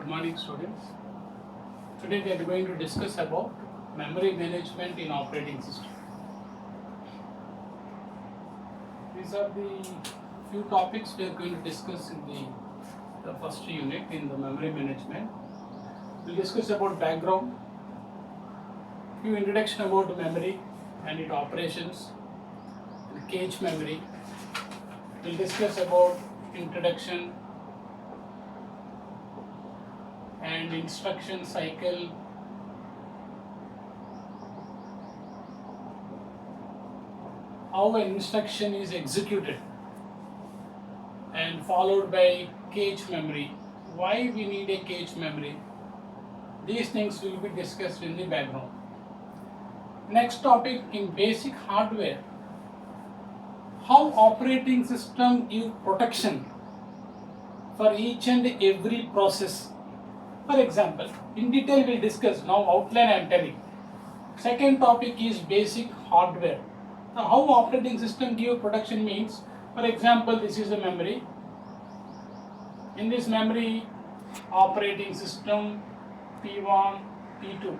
Good morning, students. Today we are going to discuss about memory management in operating system. These are the few topics we are going to discuss in the first unit in the memory management. We'll discuss about background, few introduction about memory and its operations, and cache memory. We'll discuss about introduction and instruction cycle, how an instruction is executed, and followed by cache memory, why we need a cache memory. These things will be discussed in the background. Next topic, in basic hardware, how operating system give protection for each and every process. For example, in detail we'll discuss, now outline I am telling. Second topic is basic hardware. Now how operating system give protection means, for example, this is a memory. In this memory, operating system P1, P2.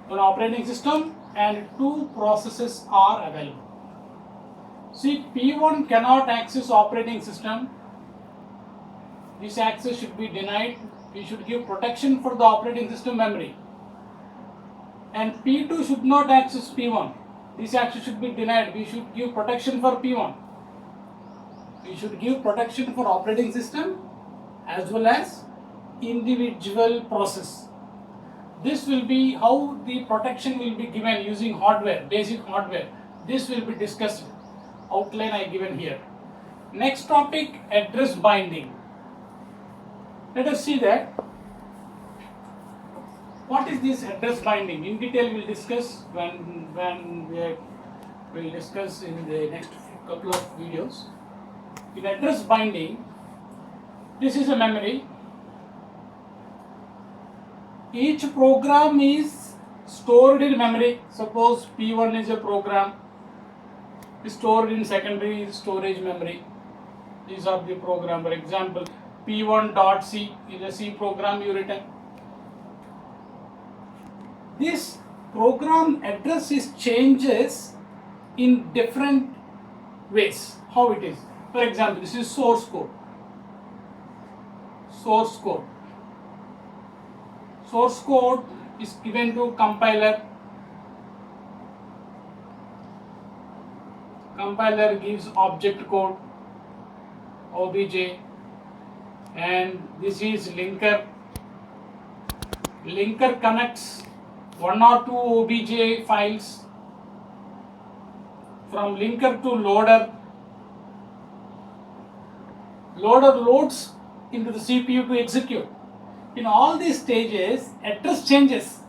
One operating system and two processes are available. See, P1 cannot access operating system. This access should be denied. We should give protection for the operating system memory. And P2 should not access P1. This access should be denied. We should give protection for P1. We should give protection for operating system as well as individual process. This will be how the protection will be given using hardware, basic hardware. This will be discussed. Outline I given here. Next topic, address binding. Let us see that. What is this address binding? In detail we will discuss when we will discuss in the next couple of videos. In address binding, this is a memory. Each program is stored in memory. Suppose P1 is a program stored in secondary storage memory. These are the program. For example, P1.C is a C program you written. This program address is changes in different ways. How it is? For example, this is source code. Source code. Source code is given to compiler. Compiler gives object code, OBJ, and this is linker. Linker connects one or two OBJ files from linker to loader. Loader loads into the CPU to execute. In all these stages, address changes.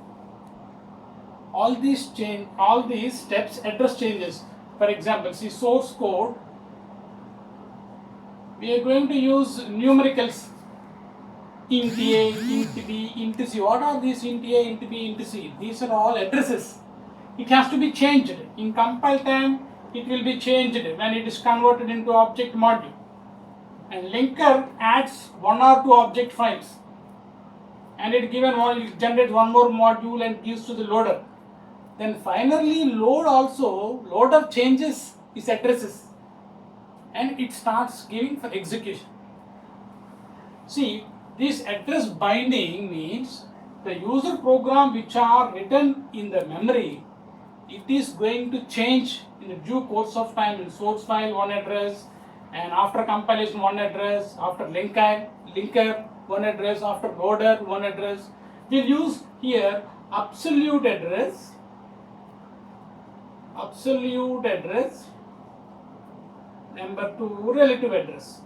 All these steps, address changes. For example, see source code. We are going to use numericals. Int A, int B, int C. What are these int A, int B, int C? These are all addresses. It has to be changed. In compile time, it will be changed when it is converted into object module. And linker adds one or two object files. And it generates one more module and gives to the loader. Then finally loader changes its addresses. And it starts giving for execution. See, this address binding means the user program which are written in the memory, it is going to change in the due course of time. In source file one address, and after compilation one address, after linker one address, after loader one address. We'll use here absolute address, number 2 relative address.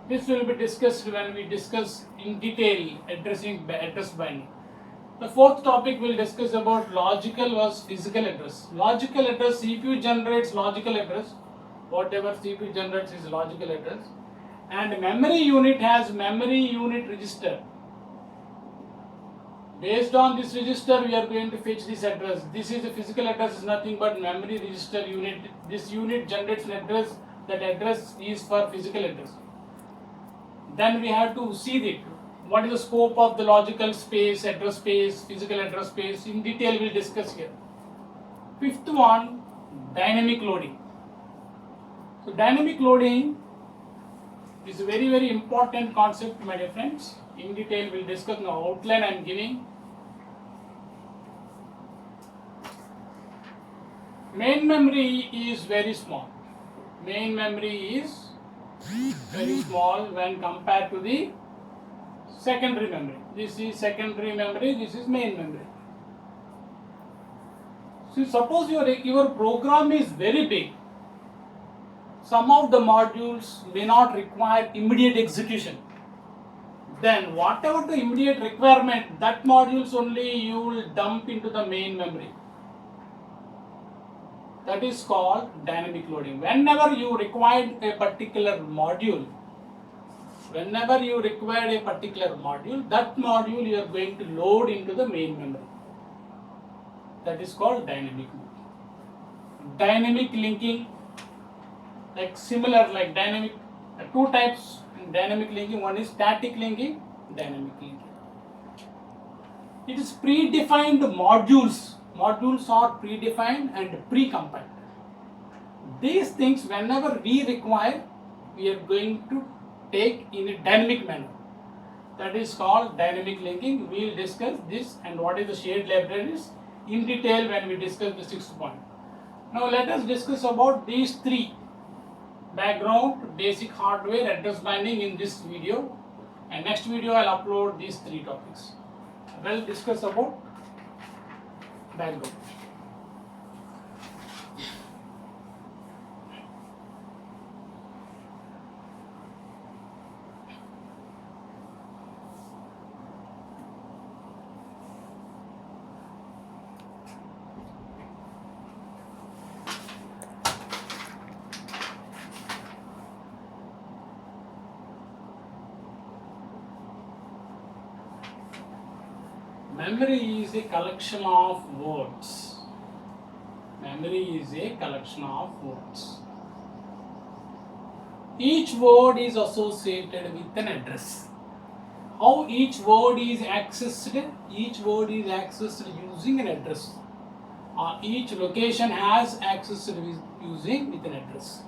This will be discussed when we discuss in detail address binding. The fourth topic will discuss about logical versus physical address. Logical address, CPU generates logical address. Whatever CPU generates is logical address. And memory unit has memory unit register. Based on this register, we are going to fetch this address. This is a physical address, is nothing but memory register unit. This unit generates an address that address is for physical address. Then we have to see it. What is the scope of the logical space, address space, physical address space? In detail we'll discuss here. Fifth one, dynamic loading. So dynamic loading is a very, very important concept, my dear friends. In detail we'll discuss. Now outline I am giving. Main memory is very small. Main memory is very small when compared to the secondary memory. This is secondary memory, this is main memory. So suppose your program is very big. Some of the modules may not require immediate execution. Then whatever the immediate requirement, that modules only you will dump into the main memory. That is called dynamic loading. Whenever you require a particular module, that module you are going to load into the main memory. That is called dynamic loading. Dynamic linking, like similar like dynamic, two types in dynamic linking. One is static linking, dynamic linking. It is predefined modules. Modules are predefined and precompiled. These things, whenever we require, we are going to take in a dynamic manner. That is called dynamic linking. We will discuss this and what is the shared libraries in detail when we discuss the sixth point. Now let us discuss about these three: background, basic hardware, address binding in this video, and next video I will upload these three topics. We will discuss about background. Memory is a collection of words. Memory is a collection of words. Each word is associated with an address. How each word is accessed? Each word is accessed using an address. Each location has access using with an address.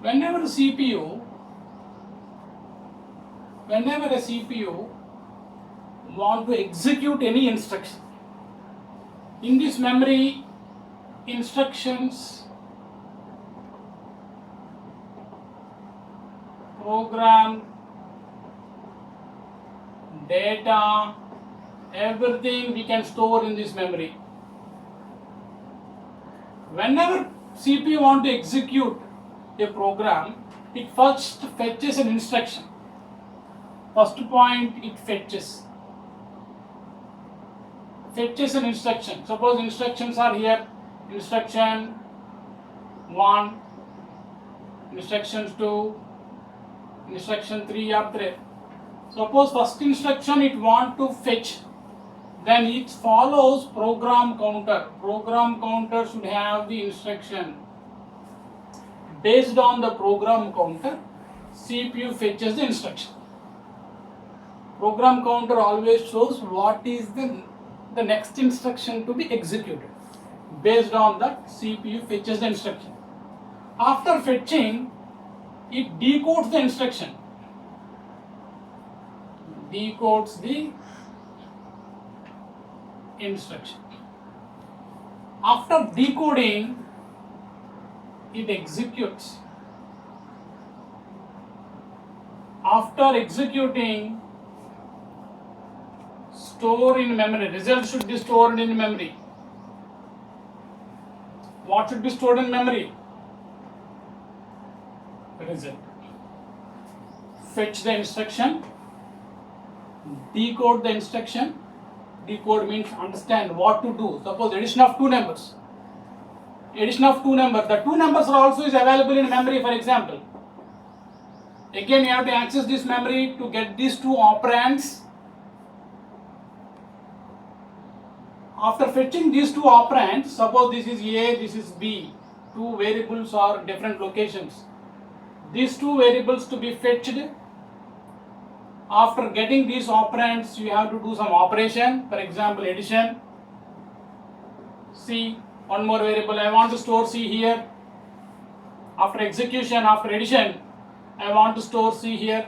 Whenever a CPU want to execute any instruction, in this memory, instructions, program, data, everything we can store in this memory. Whenever CPU want to execute a program, it first fetches an instruction. First point, it fetches an instruction. Suppose instructions are here: instruction 1, instructions 2, instruction 3 are there. Suppose first instruction it want to fetch, then it follows program counter. Program counter should have the instruction. Based on the program counter, CPU fetches the instruction. Program counter always shows what is the next instruction to be executed. Based on that, CPU fetches the instruction. After fetching, it decodes the instruction. Decodes the instruction. After decoding, it executes. After executing, store in memory. Result should be stored in memory. What should be stored in memory? Result. Fetch the instruction, decode the instruction. Decode means understand what to do. Suppose addition of two numbers. Addition of two numbers. The two numbers are also is available in memory, for example. Again, you have to access this memory to get these two operands. After fetching these two operands, suppose this is A, this is B, two variables are different locations. These two variables to be fetched. After getting these operands, you have to do some operation, for example addition. C, one more variable, I want to store C here. After execution, after addition, I want to store C here.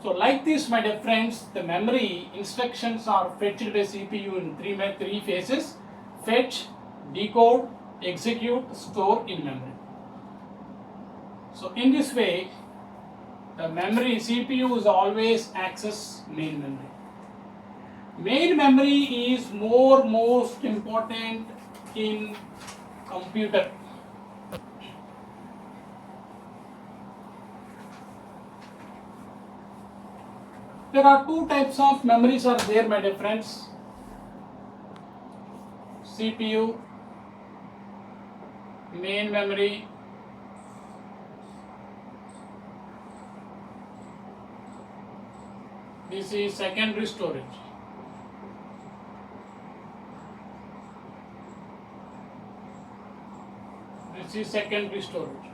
So like this, my dear friends, the memory instructions are fetched by CPU in three phases: fetch, decode, execute, store in memory. So in this way, the memory CPU is always access main memory. Main memory is most important in computer. There are two types of memories are there, my dear friends. CPU, main memory, this is secondary storage. This is secondary storage.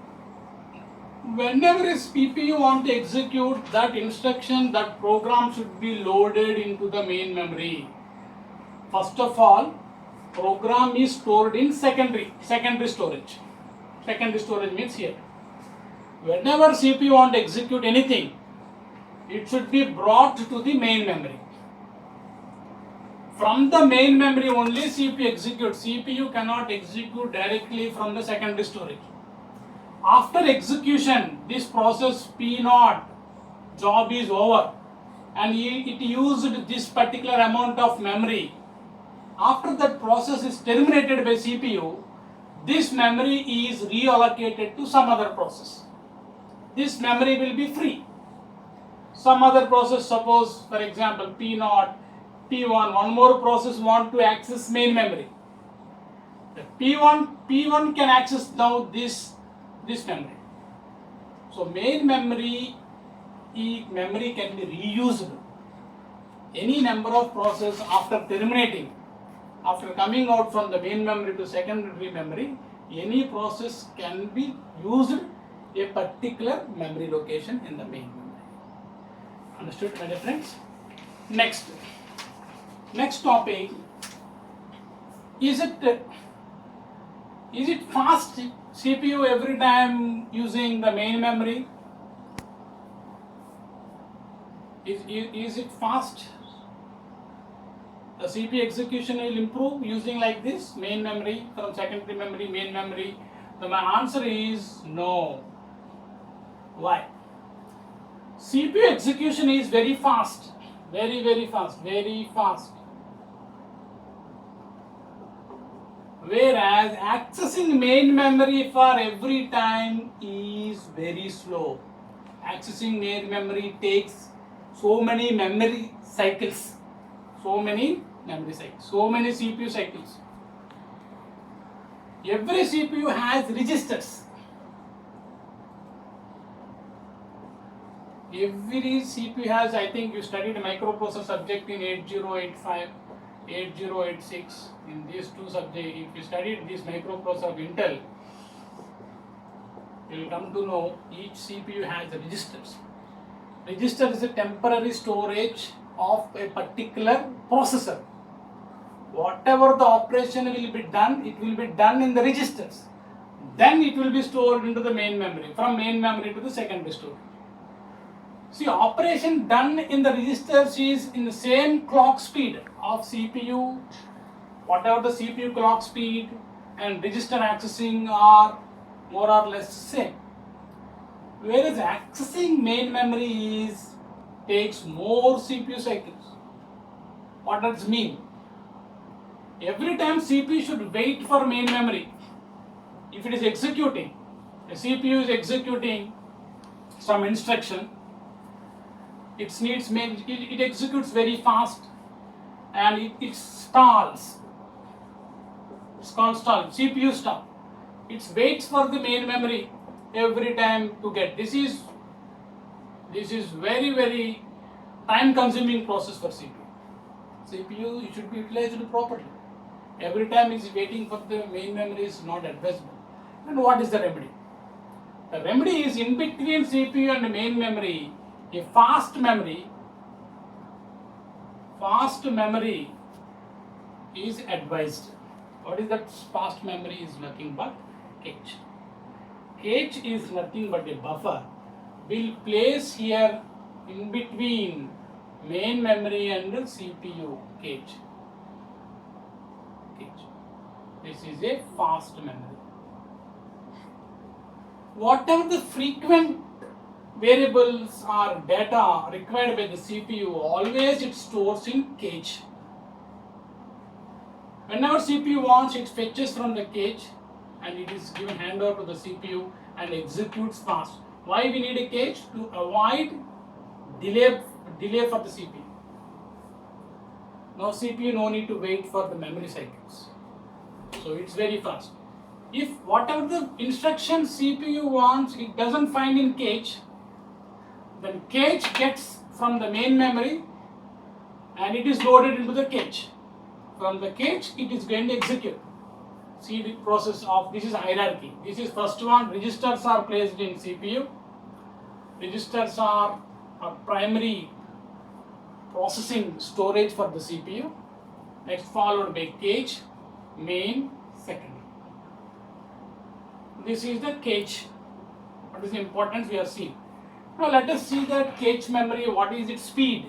Whenever a CPU want to execute that instruction, that program should be loaded into the main memory. First of all, program is stored in secondary storage. Secondary storage means here. Whenever CPU want to execute anything, it should be brought to the main memory. From the main memory only CPU executes. CPU cannot execute directly from the secondary storage. After execution, this process P0 job is over and it used this particular amount of memory. After that process is terminated by CPU, this memory is reallocated to some other process. This memory will be free. Some other process, suppose for example P0, P1, one more process want to access main memory. The P1 can access now this memory. So main memory can be reusable. Any number of process after terminating, after coming out from the main memory to secondary memory, any process can be used a particular memory location in the main memory. Understood, my dear friends? Next topic, is it fast CPU every time using the main memory? Is it fast? The CPU execution will improve using like this, main memory from secondary memory, main memory. My answer is no. Why? CPU execution is very fast, very fast. Whereas accessing main memory for every time is very slow. Accessing main memory takes so many memory cycles, so many CPU cycles. Every CPU has registers. Every CPU has, I think you studied microprocessor subject in 8085, 8086. In these two subjects, if you studied this microprocessor of Intel, you will come to know each CPU has registers. Register is a temporary storage of a particular processor. Whatever the operation will be done, it will be done in the registers. Then it will be stored into the main memory, from main memory to the secondary storage. See, operation done in the registers is in the same clock speed of CPU. Whatever the CPU clock speed and register accessing are more or less same. Whereas accessing main memory takes more CPU cycles. What does it mean? Every time CPU should wait for main memory. If it is executing, the CPU is executing some instruction, it executes very fast and it stalls. It's called stall. CPU stall. It waits for the main memory every time to get. This is time consuming process for CPU. CPU should be utilized properly. Every time is waiting for the main memory is not advisable. And what is the remedy? The remedy is in between CPU and main memory, a fast memory is advised. What is that fast memory? Is nothing but cache. Cache is nothing but a buffer. We'll place here in between main memory and CPU cache. This is a fast memory. Whatever the frequent variables or data required by the CPU, always it stores in cache. Whenever CPU wants, it fetches from the cache and it is given handover to the CPU and executes fast. Why we need a cache? To avoid delay for the CPU. Now CPU no need to wait for the memory cycles. So it's very fast. If whatever the instruction CPU wants, it doesn't find in cache, then cache gets from the main memory and it is loaded into the cache. From the cache, it is going to execute. See the process of, this is hierarchy. This is first one, registers are placed in CPU. Registers are a primary processing storage for the CPU. Next followed by cache, main, second. This is the cache. What is the importance we are seeing? Now let us see the cache memory. What is its speed?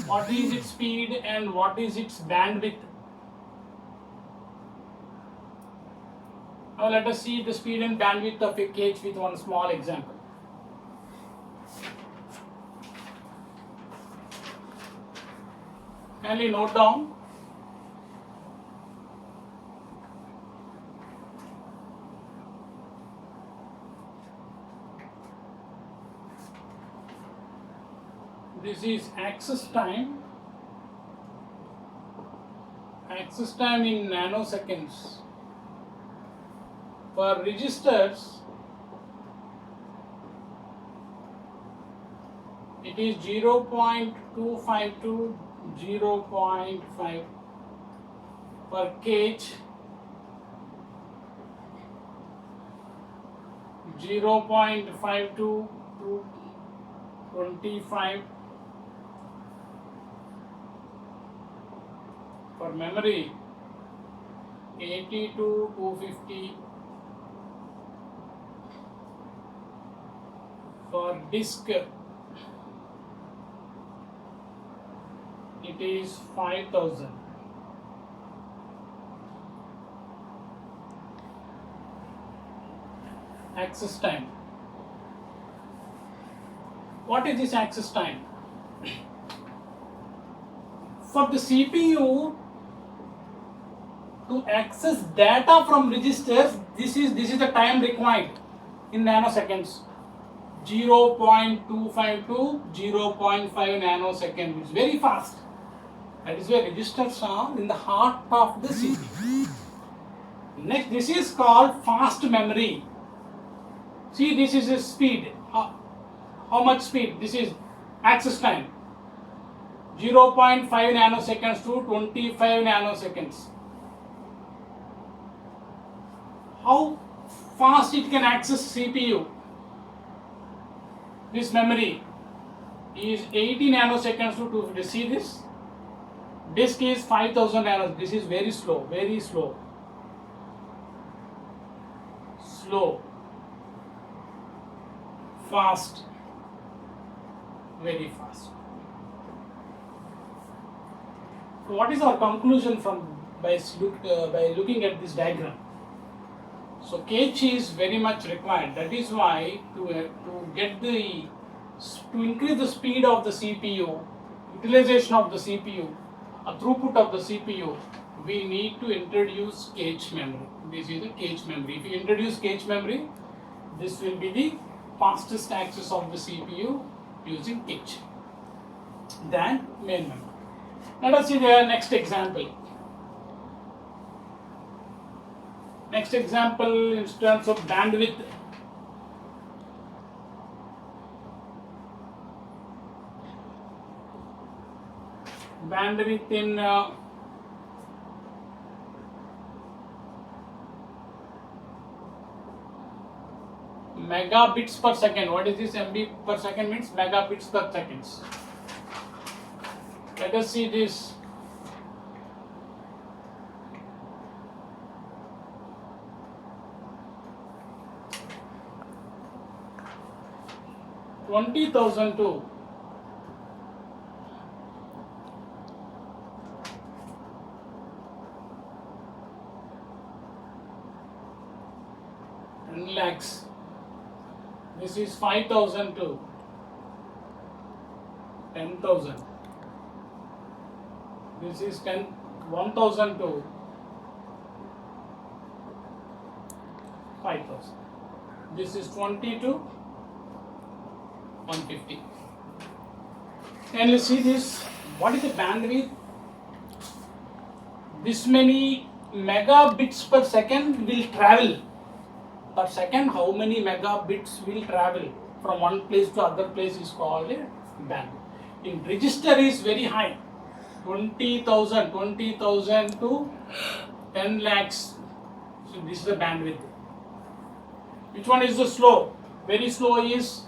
What is its speed and what is its bandwidth? Now let us see the speed and bandwidth of a cache with one small example. Kindly note down. This is access time in nanoseconds. For registers, it is 0.252, 0.5. For cache, 0.52 to 25. For memory, 80 to 250. For disk, it is 5000. Access time. What is this access time? For the CPU to access data from registers, this is the time required in nanoseconds. 0.25 to 0.5 nanoseconds. It's very fast. That is why registers are in the heart of the CPU. Next, this is called fast memory. See, this is a speed. How much speed? This is access time. 0.5 nanoseconds to 25 nanoseconds. How fast it can access CPU? This memory is 80 nanoseconds to 250. See this? Disk is 5000 nanoseconds. This is very slow, very slow. Slow. Fast. Very fast. So what is our conclusion by looking at this diagram? So cache is very much required. That is why to increase the speed of the CPU, utilization of the CPU, throughput of the CPU, we need to introduce cache memory. This is the cache memory. If you introduce cache memory, this will be the fastest access of the CPU using cache than main memory. Let us see the next example. Next example in terms of bandwidth. Bandwidth in megabits per second. What is this? MB per second means megabits per seconds. Let us see this. $20,000 to lakhs. This is 5,000 to 10,000. This is 1,000 to 5,000. This is 20 to 150. And let's see this. What is the bandwidth? This many megabits per second will travel. Per second, how many megabits will travel from one place to other place is called a bandwidth. In register is very high, 20,000 to 10 lakhs. So this is the bandwidth. Which one is the slow? Very slow is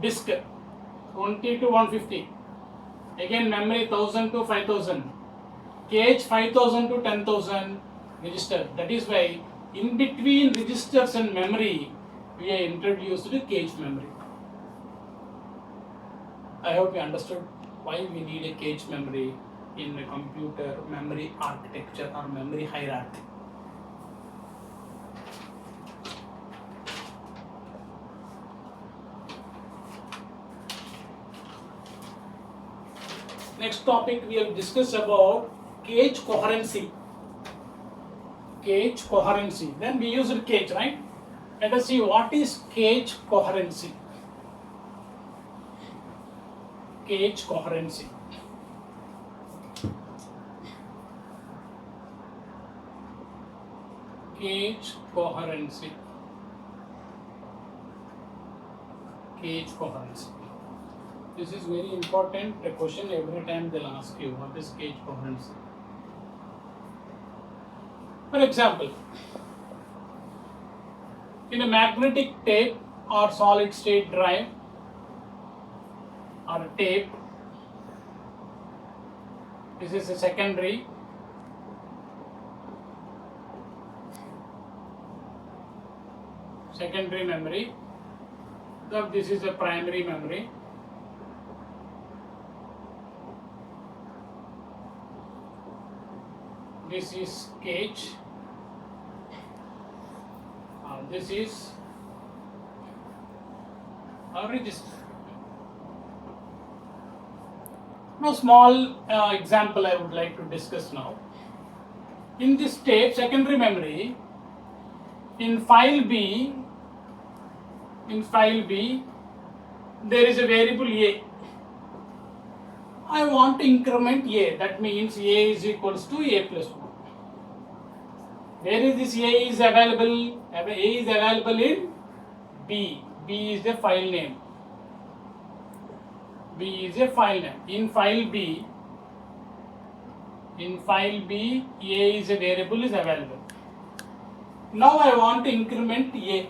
disk, 20 to 150. Again memory 1000 to 5000. Cache 5000 to 10,000 register. That is why in between registers and memory, we are introduced to cache memory. I hope you understood why we need a cache memory in a computer memory architecture or memory hierarchy. Next topic we will discuss about cache coherency. Cache coherency. Then we used cache, right? Let us see what is cache coherency. Cache coherency. Cache coherency. Cache coherency. This is very important. A question every time they'll ask you, what is cache coherency? For example, in a magnetic tape or solid state drive or a tape, this is a secondary. Memory. So this is a primary memory. This is cache. This is a register. Now, small example I would like to discuss now. In this tape, secondary memory, in file B, there is a variable A. I want to increment A. That means A is equals to A plus 1. Where is this A is available? A is available in B. B is the file name. B is a file name. In file B, A is a variable is available. Now I want to increment A.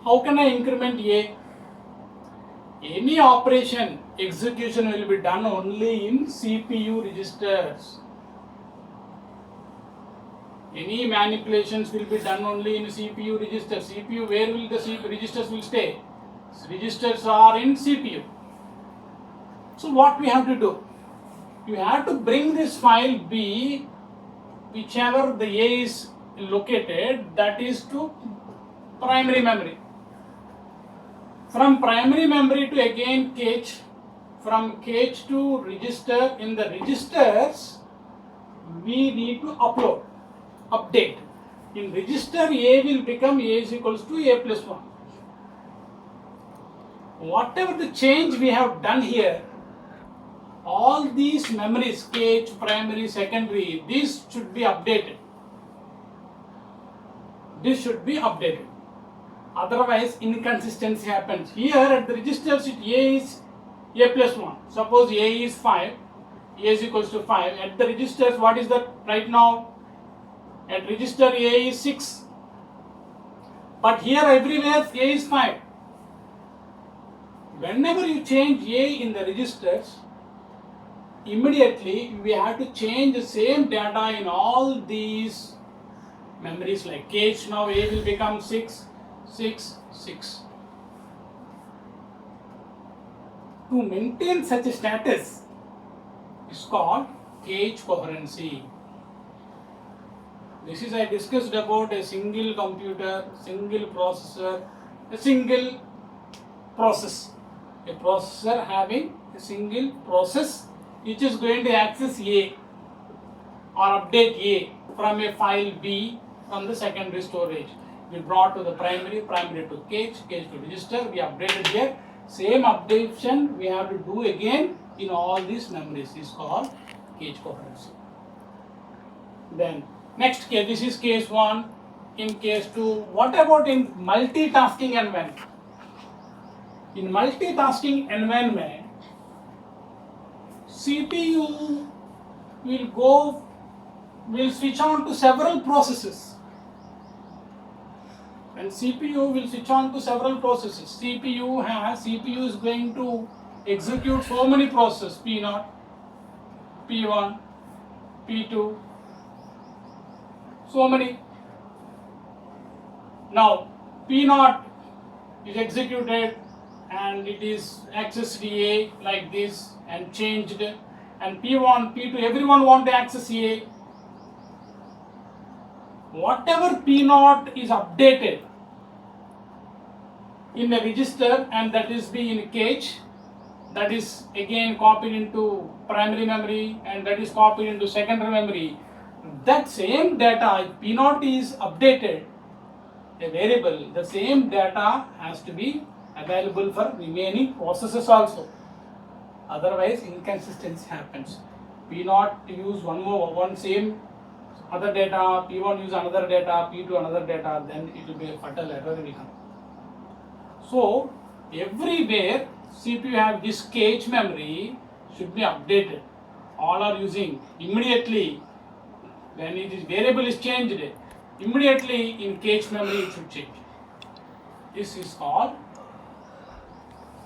How can I increment A? Any operation execution will be done only in CPU registers. Any manipulations will be done only in CPU registers. CPU, where will the CPU registers will stay? Registers are in CPU. So what we have to do? You have to bring this file B, whichever the A is located, that is to primary memory. From primary memory to again cache, from cache to register. In the registers, we need to update. In register, A will become A is equals to A plus 1. Whatever the change we have done here, all these memories, cache, primary, secondary, this should be updated. Otherwise, inconsistency happens. Here at the registers, A is A plus 1. Suppose A is 5, A is equals to 5. At the registers, what is that right now? At register A is 6. But here everywhere A is 5. Whenever you change A in the registers, immediately we have to change the same data in all these memories like cache. Now A will become 6, 6, 6. To maintain such a status is called cache coherency. This is I discussed about a single computer, single processor, a single process. A processor having a single process which is going to access A or update A from a file B from the secondary storage. We brought to the primary, primary to cache, cache to register, we updated here. Same updation we have to do again in all these memories is called cache coherency. Then next case, this is case 1. In case 2, what about in multitasking environment? In multitasking environment, CPU will switch on to several processes. And CPU will switch on to several processes. CPU is going to execute so many processes, P0, P1, P2, so many. Now P0 is executed and it is accessed A like this and changed, and P1, P2, everyone want to access A. Whatever P0 is updated in the register and that is be in cache, that is again copied into primary memory and that is copied into secondary memory. That same data, if P0 is updated, a variable, the same data has to be available for remaining processes also. Otherwise inconsistency happens. P0 use one same other data, P1 use another data, P2 another data, then it will be a fatal error will come. So everywhere CPU have this cache memory should be updated. All are using immediately. When it is variable is changed, immediately in cache memory it should change. This is called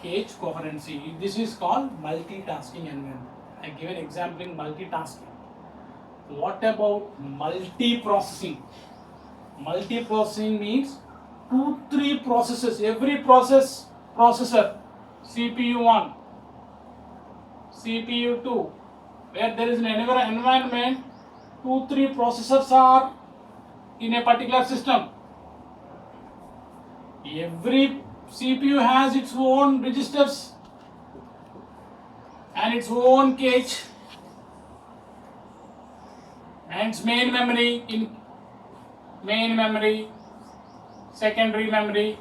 cache coherency. This is called multitasking environment. I give an example in multitasking. What about multiprocessing? Multiprocessing means 2-3 processes. Every processor, CPU 1, CPU 2, where there is an environment, 2-3 processors are in a particular system. Every CPU has its own registers and its own cache and its main memory, secondary memory.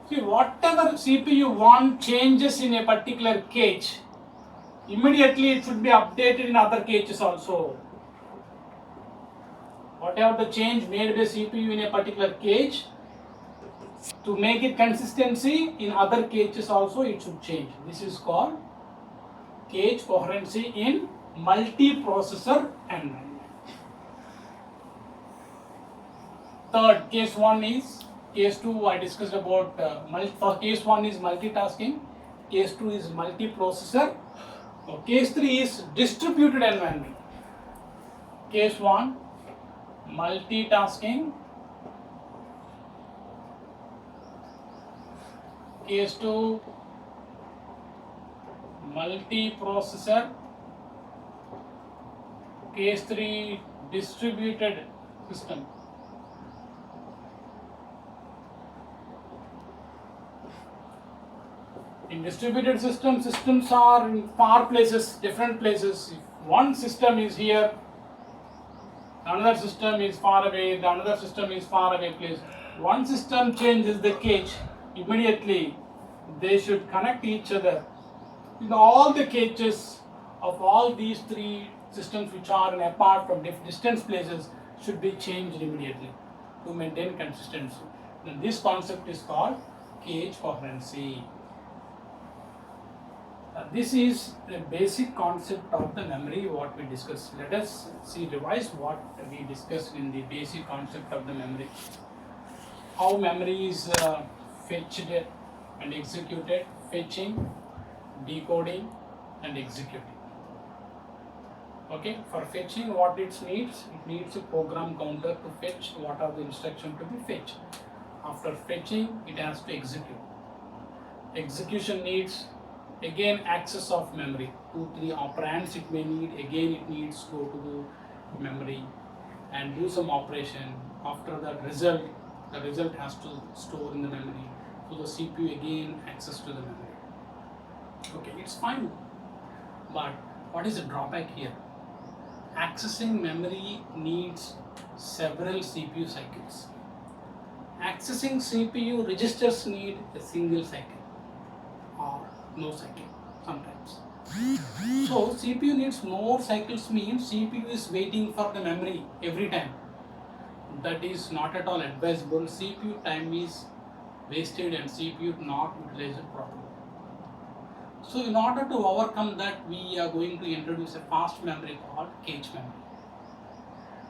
See, whatever CPU one changes in a particular cache, immediately it should be updated in other caches also. Whatever the change made by CPU in a particular cache, to make it consistency in other caches also it should change. This is called cache coherency in multiprocessor environment. Third, case 1 is, case 2 I discussed about, for case 1 is multitasking, case 2 is multiprocessor, case 3 is distributed environment. Case 1, multitasking, case 2, multiprocessor, case 3, distributed system. In distributed system, systems are in far places, different places. If one system is here, another system is far away, the another system is far away place. One system changes the cache, immediately they should connect each other. In all the caches of all these 3 systems which are apart from distant places should be changed immediately to maintain consistency. Then this concept is called cache coherency. This is the basic concept of the memory what we discussed. Let us revise what we discussed in the basic concept of the memory. how memory is fetched and executed: fetching, decoding, and executing. Okay, for fetching, what it needs a program counter to fetch what are the instructions to be fetched. After fetching, it has to execute. Execution needs again access of memory, 2-3 operands it may need. Again it needs to go to the memory and do some operation. After that result, the result has to store in the memory, so the CPU again access to the memory. Okay, it's fine, but what is the drawback here? Accessing memory needs several CPU cycles. Accessing CPU registers need a single cycle or no cycle sometimes. So CPU needs more cycles means CPU is waiting for the memory every time. That is not at all advisable. CPU time is wasted and CPU not utilized properly. So in order to overcome that, we are going to introduce a fast memory called cache memory.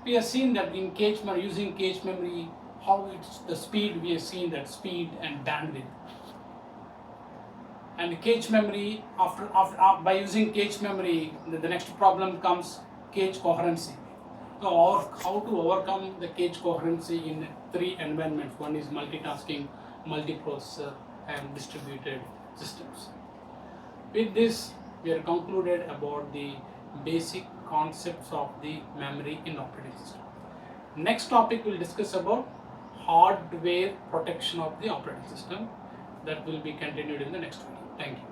We have seen that in cache memory, using cache memory, how it's the speed, we have seen that speed and bandwidth. And cache memory, by using cache memory, the next problem comes cache coherency. So how to overcome the cache coherency in 3 environments. One is multitasking, multiprocessor, and distributed systems. With this, we are concluded about the basic concepts of the memory in operating system. Next topic we'll discuss about hardware protection of the operating system. That will be continued in the next video. Thank you.